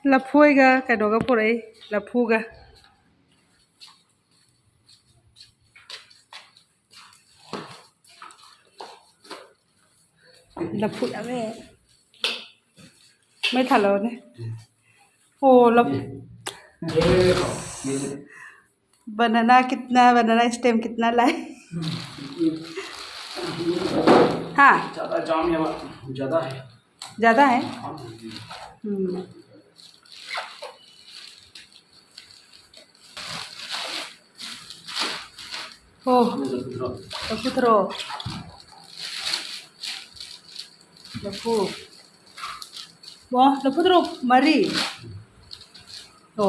लफोइगा कनोगा पुरई लफूगा लफू यावे मैं था लो ने ओ लफ बनाना स्टेम कितना लाए हाँ ज़्यादा जाम है ज़्यादा है ओ लफू थरो लफू वो लफू थरो मरी ओ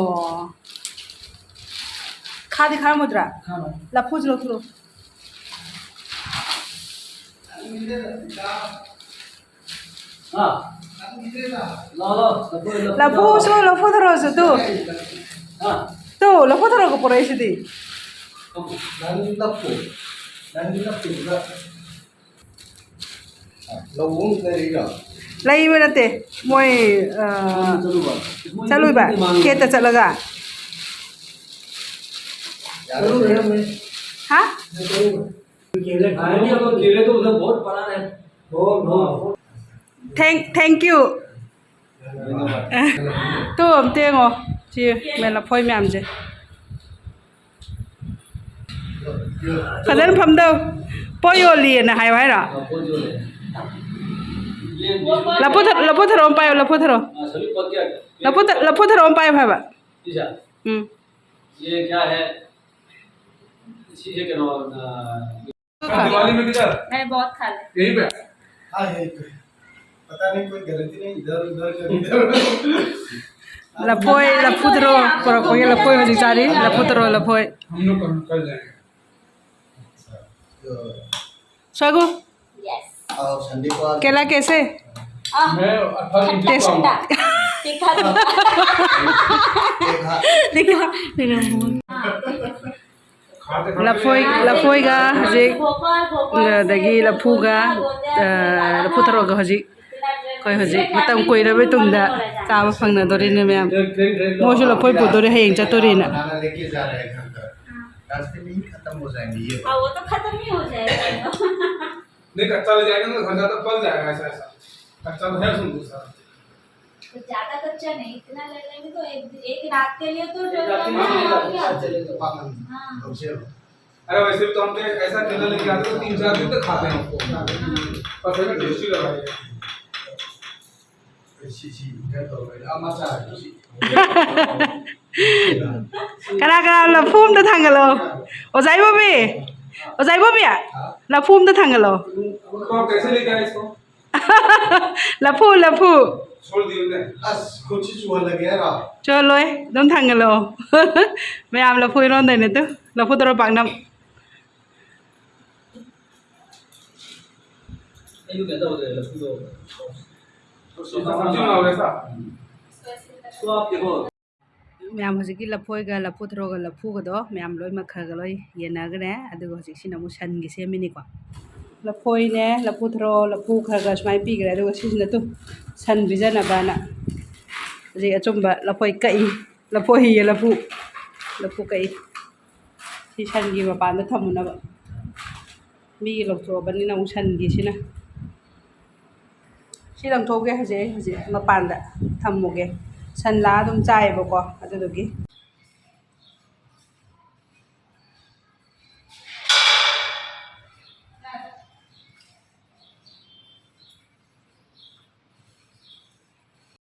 खा दिखा मुद्रा लफू चलो थरो लफू सो लफू थरो सो तू लफू थरो को परे सिदी लईब नते मोय चलुबा खेत चलगा हाँ केले तो उधर बहुत बड़ा है बहुत थैंक यू तो तेंगो जी मैं लफोई मैम जे फजन फमदो पोयो लियना हाय हायरा लफो थरो पायो लफो थरो पायो भाबा ये क्या है चीजें क्या दिवाली में किधर मैं बहुत खा ले यहीं पे हाँ यहीं पे पता नहीं कोई गलती नहीं इधर उधर इधर लफोई लफू थरो पर कोई लफोई हो जारी लफू थरो लफोई हम लोग कल जाएंगे स्वागो यस और संडे को केला कैसे मैं 18 इंच टेस्ट का तीखा दिखा लफोइगा हजिक दगी लफूगा लफू थरोगा हजिक कोई हजिक मतम कोइरबे तुंगदा चाबा फंगनदोरिने मैम मोसु लफोइ पुदोरे हयेंग चतोरिना खाना लेके जा रहे हैं घर पर रास्ते में ही खत्म हो जाएंगे ये वो तो खत्म ही हो जाएगा नहीं कच्चा ले जाएगा ना घर जाता पल जाएगा ऐसा ऐसा कच्चा तो है सुन दूसरा तो ज्यादा कच्चा नहीं इतना ले लेंगे तो एक रात के लिए तो अरे वैसे भी तो हम तो ऐसा केला लेके आते तो 3-4 दिन तक खाते हैं उसको पर फिर टेस्टी लगा है करा लफूम द थांगलो ओजाइबो बिया लफूम द थांगलो तो आप कैसे लेके आए इसको लफू छोड़ दिए उन्हें बस कुछ चूहा लग गया रा चलो दम थांगलो मैं आम लफू रोन देने तो लफू तोरो पागनम ये कहता हो जाएगा लफू तो सब्जी बनाओ ऐसा तो आप देखो मैम हजिकी लफोइगा लफू थरोगा लफूगदो मैम लोई मखरगा लोई येनागरे अदुगो हजिसिना मु सनगी सेमिनिको लफोइने लफू थरो लफू खरगा सुमाइ पीगरे अदुगो सिसिना तु सन बिजनबाना हजि अचुंबा लफोइ कई लफोइ ये लफू कई सि सनगी मपानदा थमुनबा मीगी लौथोबनिना मु सनगी सिना सि लंथोगे हजि मपानदा थमुगे सन ला अदुम चाइबको अदुदुगी